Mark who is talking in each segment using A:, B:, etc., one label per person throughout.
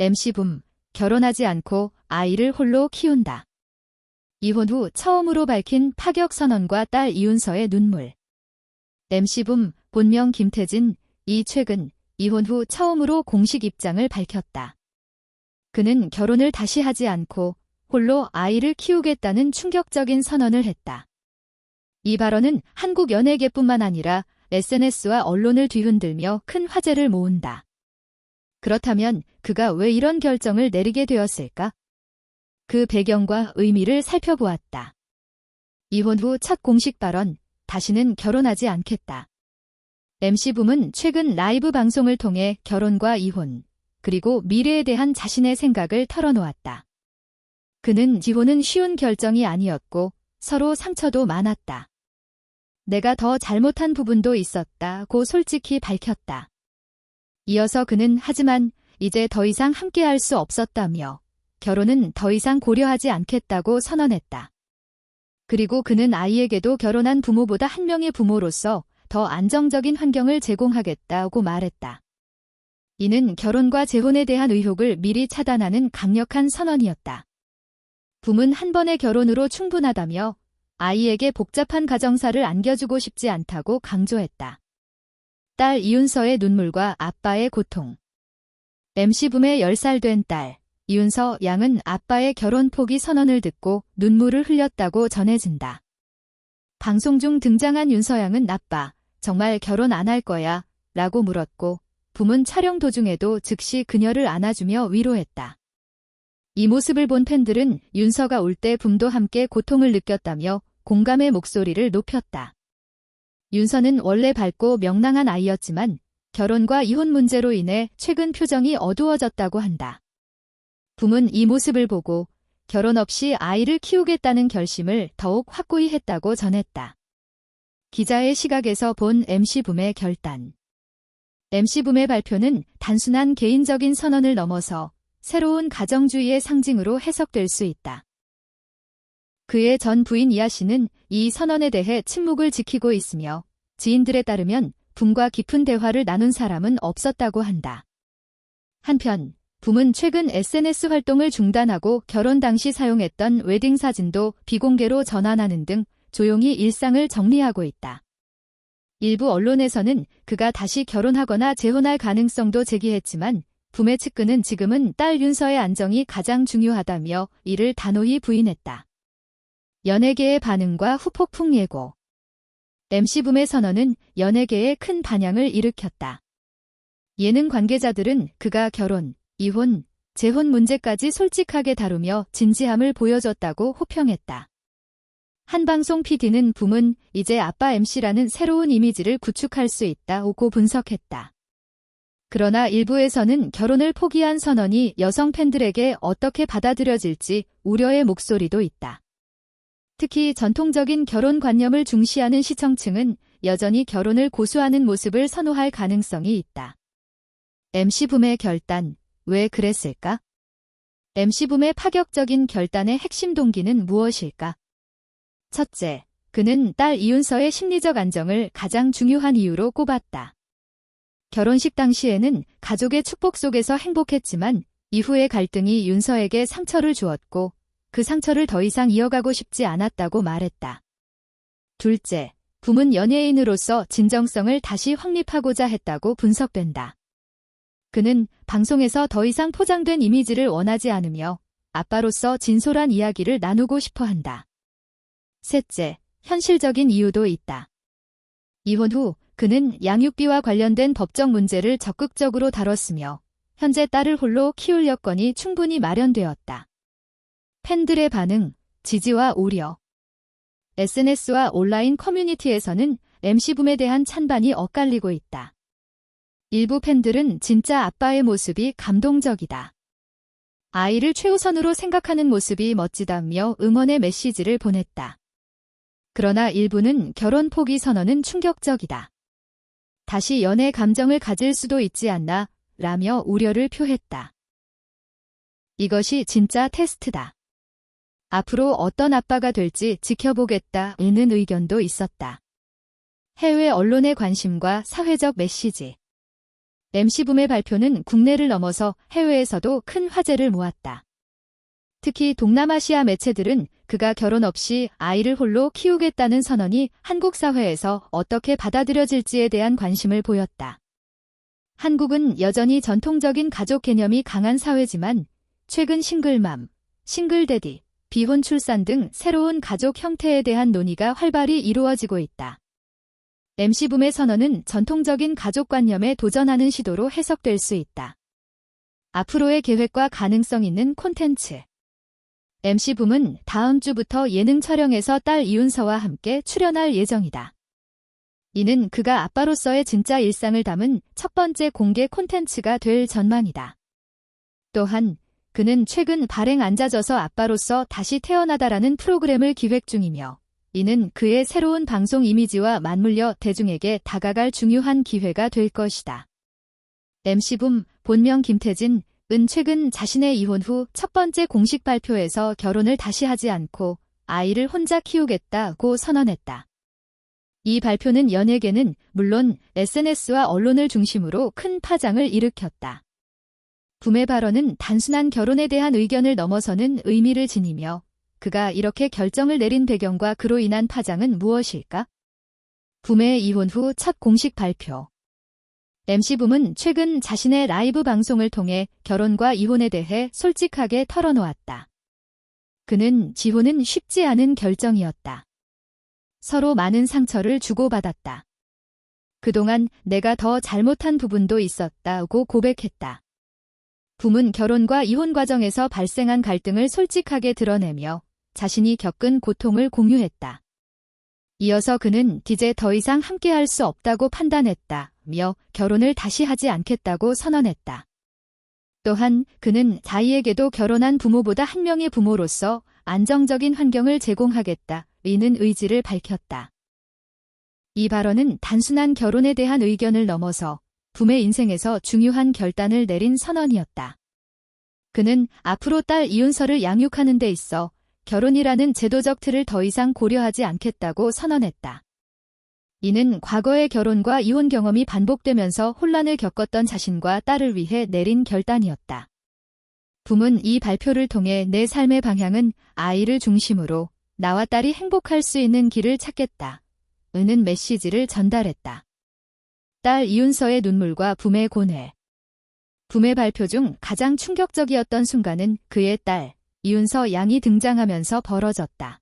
A: MC붐, 결혼하지 않고 아이를 홀로 키운다. 이혼 후 처음으로 밝힌 파격 선언과 딸 이윤서의 눈물. MC붐, 본명 김태진, 이 최근 이혼 후 처음으로 공식 입장을 밝혔다. 그는 결혼을 다시 하지 않고 홀로 아이를 키우겠다는 충격적인 선언을 했다. 이 발언은 한국 연예계뿐만 아니라 SNS와 언론을 뒤흔들며 큰 화제를 모은다. 그렇다면 그가 왜 이런 결정을 내리게 되었을까? 그 배경과 의미를 살펴보았다. 이혼 후 첫 공식 발언, 다시는 결혼하지 않겠다. MC붐은 최근 라이브 방송을 통해 결혼과 이혼, 그리고 미래에 대한 자신의 생각을 털어놓았다. 그는 이혼은 쉬운 결정이 아니었고 서로 상처도 많았다. 내가 더 잘못한 부분도 있었다고 솔직히 밝혔다. 이어서 그는 하지만 이제 더 이상 함께할 수 없었다며 결혼은 더 이상 고려하지 않겠다고 선언했다. 그리고 그는 아이에게도 결혼한 부모보다 한 명의 부모로서 더 안정적인 환경을 제공하겠다고 말했다. 이는 결혼과 재혼에 대한 의혹을 미리 차단하는 강력한 선언이었다. 붐은 한 번의 결혼으로 충분하다며 아이에게 복잡한 가정사를 안겨주고 싶지 않다고 강조했다. 딸 이윤서의 눈물과 아빠의 고통. MC붐의 10살 된 딸, 이윤서 양은 아빠의 결혼 포기 선언을 듣고 눈물을 흘렸다고 전해진다. 방송 중 등장한 윤서 양은 아빠, 정말 결혼 안 할 거야? 라고 물었고, 붐은 촬영 도중에도 즉시 그녀를 안아주며 위로했다. 이 모습을 본 팬들은 윤서가 울 때 붐도 함께 고통을 느꼈다며 공감의 목소리를 높였다. 윤서는 원래 밝고 명랑한 아이였지만 결혼과 이혼 문제로 인해 최근 표정이 어두워졌다고 한다. 붐은 이 모습을 보고 결혼 없이 아이를 키우겠다는 결심을 더욱 확고히 했다고 전했다. 기자의 시각에서 본 MC붐의 결단. MC붐의 발표는 단순한 개인적인 선언을 넘어서 새로운 가정주의의 상징으로 해석될 수 있다. 그의 전 부인 이하 씨는 이 선언에 대해 침묵을 지키고 있으며 지인들에 따르면 붐과 깊은 대화를 나눈 사람은 없었다고 한다. 한편 붐은 최근 SNS 활동을 중단하고 결혼 당시 사용했던 웨딩 사진도 비공개로 전환하는 등 조용히 일상을 정리하고 있다. 일부 언론에서는 그가 다시 결혼하거나 재혼할 가능성도 제기했지만 붐의 측근은 지금은 딸 윤서의 안정이 가장 중요하다며 이를 단호히 부인했다. 연예계의 반응과 후폭풍 예고. MC붐의 선언은 연예계에 큰 반향을 일으켰다. 예능 관계자들은 그가 결혼, 이혼, 재혼 문제까지 솔직하게 다루며 진지함을 보여줬다고 호평했다. 한 방송 PD는 붐은 이제 아빠 MC라는 새로운 이미지를 구축할 수 있다고 분석했다. 그러나 일부에서는 결혼을 포기한 선언이 여성 팬들에게 어떻게 받아들여질지 우려의 목소리도 있다. 특히 전통적인 결혼관념을 중시하는 시청층은 여전히 결혼을 고수하는 모습을 선호할 가능성이 있다. MC붐의 결단, 왜 그랬을까? MC붐의 파격적인 결단의 핵심 동기는 무엇일까? 첫째, 그는 딸 이윤서의 심리적 안정을 가장 중요한 이유로 꼽았다. 결혼식 당시에는 가족의 축복 속에서 행복했지만 이후의 갈등이 윤서에게 상처를 주었고 그 상처를 더 이상 이어가고 싶지 않았다고 말했다. 둘째, 붐은 연예인으로서 진정성을 다시 확립하고자 했다고 분석된다. 그는 방송에서 더 이상 포장된 이미지를 원하지 않으며 아빠로서 진솔한 이야기를 나누고 싶어 한다. 셋째, 현실적인 이유도 있다. 이혼 후 그는 양육비와 관련된 법적 문제를 적극적으로 다뤘으며 현재 딸을 홀로 키울 여건이 충분히 마련되었다. 팬들의 반응, 지지와 우려. SNS와 온라인 커뮤니티에서는 MC붐에 대한 찬반이 엇갈리고 있다. 일부 팬들은 진짜 아빠의 모습이 감동적이다. 아이를 최우선으로 생각하는 모습이 멋지다며 응원의 메시지를 보냈다. 그러나 일부는 결혼 포기 선언은 충격적이다. 다시 연애 감정을 가질 수도 있지 않나 라며 우려를 표했다. 이것이 진짜 테스트다. 앞으로 어떤 아빠가 될지 지켜보겠다는 의견도 있었다. 해외 언론의 관심과 사회적 메시지. MC붐의 발표는 국내를 넘어서 해외에서도 큰 화제를 모았다. 특히 동남아시아 매체들은 그가 결혼 없이 아이를 홀로 키우겠다는 선언이 한국 사회에서 어떻게 받아들여질지에 대한 관심을 보였다. 한국은 여전히 전통적인 가족 개념이 강한 사회지만 최근 싱글맘, 싱글데디, 비혼 출산 등 새로운 가족 형태에 대한 논의가 활발히 이루어지고 있다. MC붐의 선언은 전통적인 가족관념에 도전하는 시도로 해석될 수 있다. 앞으로의 계획과 가능성 있는 콘텐츠. MC붐은 다음 주부터 예능 촬영에서 딸 이윤서와 함께 출연할 예정이다. 이는 그가 아빠로서의 진짜 일상을 담은 첫 번째 공개 콘텐츠가 될 전망이다. 또한 그는 최근 발행 앉아져서 아빠로서 다시 태어나다라는 프로그램을 기획 중이며 이는 그의 새로운 방송 이미지와 맞물려 대중에게 다가갈 중요한 기회가 될 것이다. MC붐 본명 김태진 은 최근 자신의 이혼 후 첫 번째 공식 발표에서 결혼을 다시 하지 않고 아이를 혼자 키우겠다고 선언했다. 이 발표는 연예계는 물론 SNS와 언론을 중심으로 큰 파장을 일으켰다. 붐의 발언은 단순한 결혼에 대한 의견을 넘어서는 의미를 지니며 그가 이렇게 결정을 내린 배경과 그로 인한 파장은 무엇일까? 붐의 이혼 후 첫 공식 발표. MC붐은 최근 자신의 라이브 방송을 통해 결혼과 이혼에 대해 솔직하게 털어놓았다. 그는 지혼은 쉽지 않은 결정이었다. 서로 많은 상처를 주고받았다. 그동안 내가 더 잘못한 부분도 있었다고 고백했다. 붐은 결혼과 이혼 과정에서 발생한 갈등을 솔직하게 드러내며 자신이 겪은 고통을 공유했다. 이어서 그는 이제 더 이상 함께할 수 없다고 판단했다며 결혼을 다시 하지 않겠다고 선언했다. 또한 그는 자이에게도 결혼한 부모보다 한 명의 부모로서 안정적인 환경을 제공하겠다는 의지를 밝혔다. 이 발언은 단순한 결혼에 대한 의견을 넘어서 붐의 인생에서 중요한 결단을 내린 선언이었다. 그는 앞으로 딸 이윤서를 양육하는 데 있어 결혼이라는 제도적 틀을 더 이상 고려하지 않겠다고 선언했다. 이는 과거의 결혼과 이혼 경험이 반복되면서 혼란을 겪었던 자신과 딸을 위해 내린 결단이었다. 붐은 이 발표를 통해 내 삶의 방향은 아이를 중심으로 나와 딸이 행복할 수 있는 길을 찾겠다. 는 메시지를 전달했다. 딸 이윤서의 눈물과 붐의 고뇌. 붐의 발표 중 가장 충격적이었던 순간은 그의 딸 이윤서 양이 등장하면서 벌어졌다.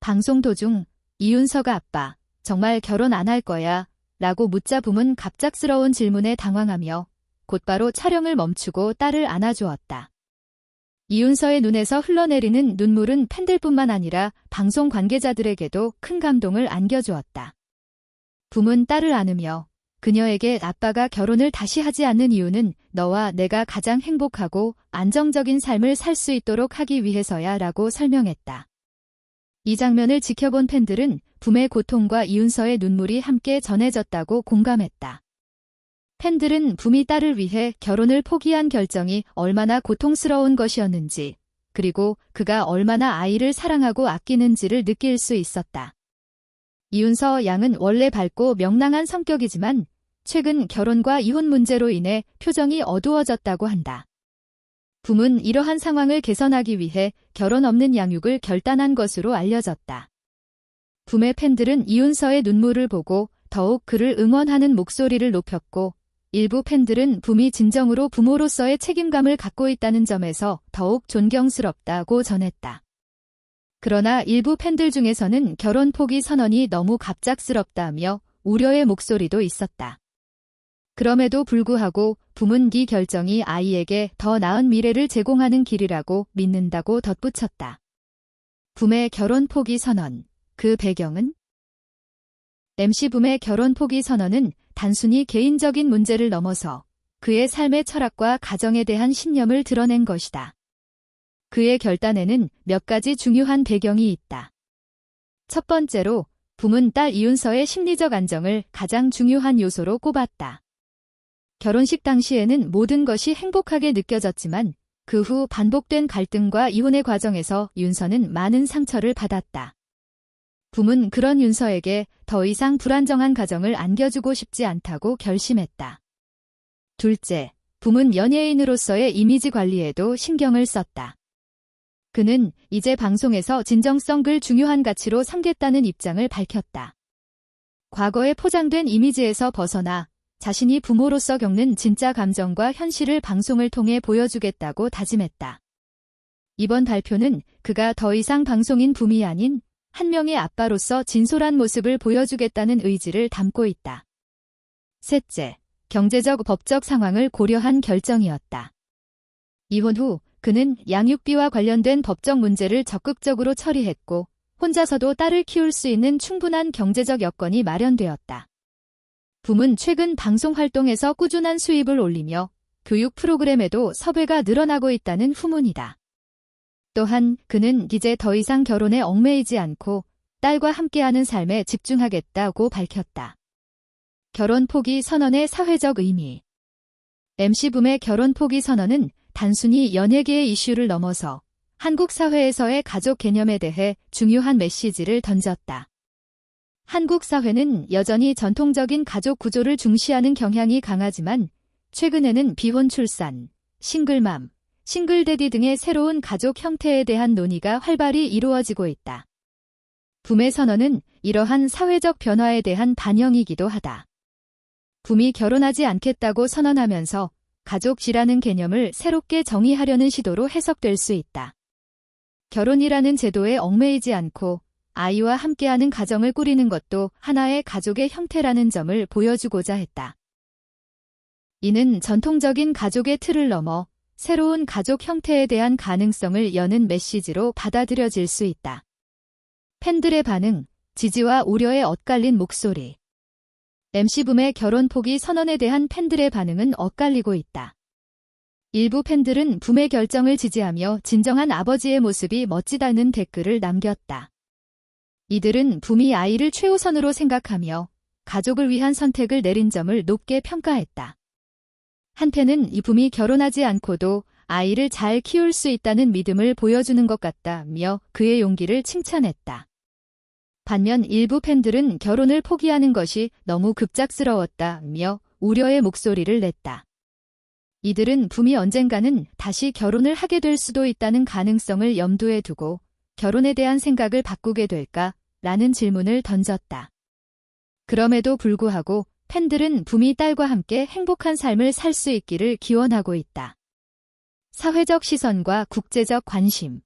A: 방송 도중 이윤서가 아빠, 정말 결혼 안 할 거야? 라고 묻자 붐은 갑작스러운 질문에 당황하며 곧바로 촬영을 멈추고 딸을 안아주었다. 이윤서의 눈에서 흘러내리는 눈물은 팬들뿐만 아니라 방송 관계자들에게도 큰 감동을 안겨주었다. 붐은 딸을 안으며 그녀에게 아빠가 결혼을 다시 하지 않는 이유는 너와 내가 가장 행복하고 안정적인 삶을 살 수 있도록 하기 위해서야 라고 설명했다. 이 장면을 지켜본 팬들은 붐의 고통과 이윤서의 눈물이 함께 전해졌다고 공감했다. 팬들은 붐이 딸을 위해 결혼을 포기한 결정이 얼마나 고통스러운 것이었는지, 그리고 그가 얼마나 아이를 사랑하고 아끼는지를 느낄 수 있었다. 이윤서 양은 원래 밝고 명랑한 성격이지만 최근 결혼과 이혼 문제로 인해 표정이 어두워졌다고 한다. 붐은 이러한 상황을 개선하기 위해 결혼 없는 양육을 결단한 것으로 알려졌다. 붐의 팬들은 이윤서의 눈물을 보고 더욱 그를 응원하는 목소리를 높였고 일부 팬들은 붐이 진정으로 부모로서의 책임감을 갖고 있다는 점에서 더욱 존경스럽다고 전했다. 그러나 일부 팬들 중에서는 결혼 포기 선언이 너무 갑작스럽다며 우려의 목소리도 있었다. 그럼에도 불구하고 붐은 이 결정이 아이에게 더 나은 미래를 제공하는 길이라고 믿는다고 덧붙였다. 붐의 결혼 포기 선언, 그 배경은? MC붐의 결혼 포기 선언은 단순히 개인적인 문제를 넘어서 그의 삶의 철학과 가정에 대한 신념을 드러낸 것이다. 그의 결단에는 몇 가지 중요한 배경이 있다. 첫 번째로 붐은 딸 이윤서의 심리적 안정을 가장 중요한 요소로 꼽았다. 결혼식 당시에는 모든 것이 행복하게 느껴졌지만 그 후 반복된 갈등과 이혼의 과정에서 윤서는 많은 상처를 받았다. 붐은 그런 윤서에게 더 이상 불안정한 가정을 안겨주고 싶지 않다고 결심했다. 둘째, 붐은 연예인으로서의 이미지 관리에도 신경을 썼다. 그는 이제 방송에서 진정성을 중요한 가치로 삼겠다는 입장을 밝혔다. 과거에 포장된 이미지에서 벗어나 자신이 부모로서 겪는 진짜 감정과 현실을 방송을 통해 보여주겠다고 다짐했다. 이번 발표는 그가 더 이상 방송인 붐이 아닌 한 명의 아빠로서 진솔한 모습을 보여주겠다는 의지를 담고 있다. 셋째, 경제적 법적 상황을 고려한 결정이었다. 이혼 후 그는 양육비와 관련된 법적 문제를 적극적으로 처리했고 혼자서도 딸을 키울 수 있는 충분한 경제적 여건이 마련되었다. 붐은 최근 방송 활동에서 꾸준한 수입을 올리며 교육 프로그램에도 섭외가 늘어나고 있다는 후문이다. 또한 그는 이제 더 이상 결혼에 얽매이지 않고 딸과 함께하는 삶에 집중하겠다고 밝혔다. 결혼 포기 선언의 사회적 의미. MC 붐의 결혼 포기 선언은 단순히 연예계의 이슈를 넘어서 한국 사회에서의 가족 개념에 대해 중요한 메시지를 던졌다. 한국 사회는 여전히 전통적인 가족 구조를 중시하는 경향이 강하지만 최근에는 비혼 출산, 싱글맘, 싱글데디 등의 새로운 가족 형태에 대한 논의가 활발히 이루어지고 있다. 붐의 선언은 이러한 사회적 변화에 대한 반영이기도 하다. 붐이 결혼하지 않겠다고 선언하면서 가족이라는 개념을 새롭게 정의하려는 시도로 해석될 수 있다. 결혼이라는 제도에 얽매이지 않고 아이와 함께하는 가정을 꾸리는 것도 하나의 가족의 형태라는 점을 보여주고자 했다. 이는 전통적인 가족의 틀을 넘어 새로운 가족 형태에 대한 가능성을 여는 메시지로 받아들여질 수 있다. 팬들의 반응, 지지와 우려에 엇갈린 목소리. MC 붐의 결혼 포기 선언에 대한 팬들의 반응은 엇갈리고 있다. 일부 팬들은 붐의 결정을 지지하며 진정한 아버지의 모습이 멋지다는 댓글을 남겼다. 이들은 붐이 아이를 최우선으로 생각하며 가족을 위한 선택을 내린 점을 높게 평가했다. 한편은 이 붐이 결혼하지 않고도 아이를 잘 키울 수 있다는 믿음을 보여주는 것 같다며 그의 용기를 칭찬했다. 반면 일부 팬들은 결혼을 포기하는 것이 너무 급작스러웠다며 우려의 목소리를 냈다. 이들은 붐이 언젠가는 다시 결혼을 하게 될 수도 있다는 가능성을 염두에 두고 결혼에 대한 생각을 바꾸게 될까라는 질문을 던졌다. 그럼에도 불구하고 팬들은 붐이 딸과 함께 행복한 삶을 살 수 있기를 기원하고 있다. 사회적 시선과 국제적 관심.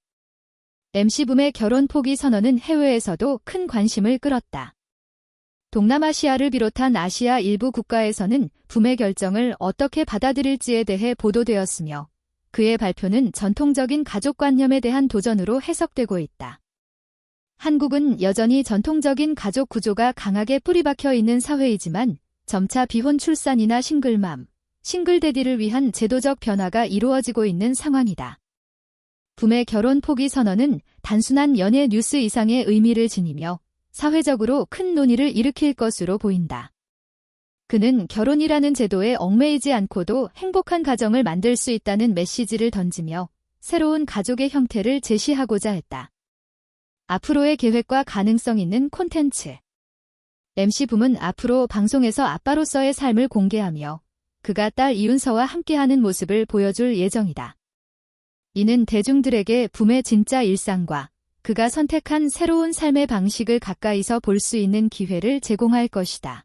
A: MC 붐의 결혼 포기 선언은 해외에서도 큰 관심을 끌었다. 동남아시아를 비롯한 아시아 일부 국가에서는 붐의 결정을 어떻게 받아들일지에 대해 보도되었으며 그의 발표는 전통적인 가족관념에 대한 도전으로 해석되고 있다. 한국은 여전히 전통적인 가족 구조가 강하게 뿌리박혀 있는 사회이지만 점차 비혼 출산이나 싱글맘, 싱글데디를 위한 제도적 변화가 이루어지고 있는 상황이다. 붐의 결혼 포기 선언은 단순한 연예 뉴스 이상의 의미를 지니며 사회적으로 큰 논의를 일으킬 것으로 보인다. 그는 결혼이라는 제도에 얽매이지 않고도 행복한 가정을 만들 수 있다는 메시지를 던지며 새로운 가족의 형태를 제시하고자 했다. 앞으로의 계획과 가능성 있는 콘텐츠. MC 붐은 앞으로 방송에서 아빠로서의 삶을 공개하며 그가 딸 이윤서와 함께하는 모습을 보여줄 예정이다. 이는 대중들에게 붐의 진짜 일상과 그가 선택한 새로운 삶의 방식을 가까이서 볼 수 있는 기회를 제공할 것이다.